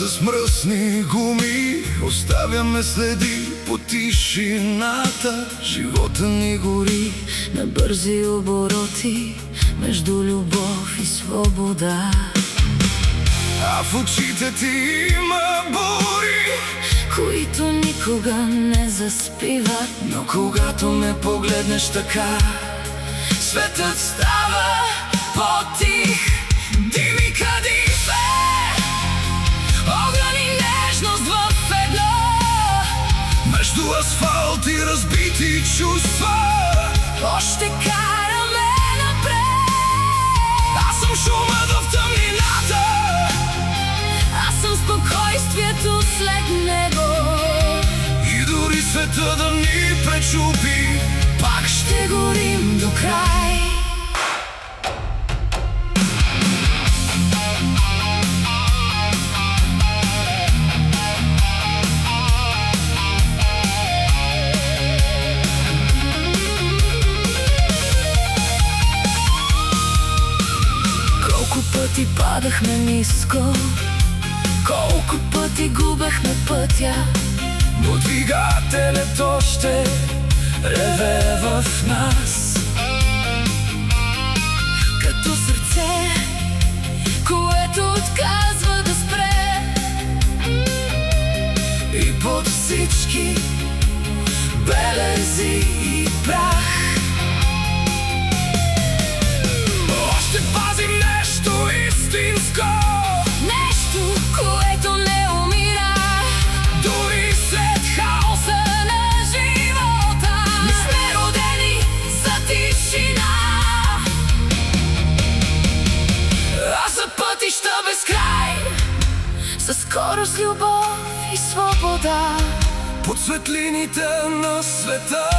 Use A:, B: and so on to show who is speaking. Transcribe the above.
A: с мръсни гуми оставяме следи по тишината. Живота ни гори
B: на бързи обороти между любов и свобода.
A: А в очите ти има бури,
B: които никога не заспиват.
A: но когато ме погледнеш така, светът става по-тих. Диви кадифе, огън и нежност в едно, между асфалт и разбити чувства.
B: Още караме напред.
A: Аз съм шумът в тъмнината,
B: Аз съм спокойствието след него.
A: и дори света да ни пречупи, пак ще горим до край.
B: Колко пъти падахме ниско, колко пъти губехме пътя,
A: Но двигателят още реве в нас,
B: като сърце, което отказва да спре.
A: и под всички белези и прах още пазим нещо истинско,
B: Нещо, което не умира,
A: дори след
B: хаоса на живота.
A: не сме
B: Родени за тишина,
A: а за пътища без край,
B: със скорост, любов и свобода.
A: под светлините на света.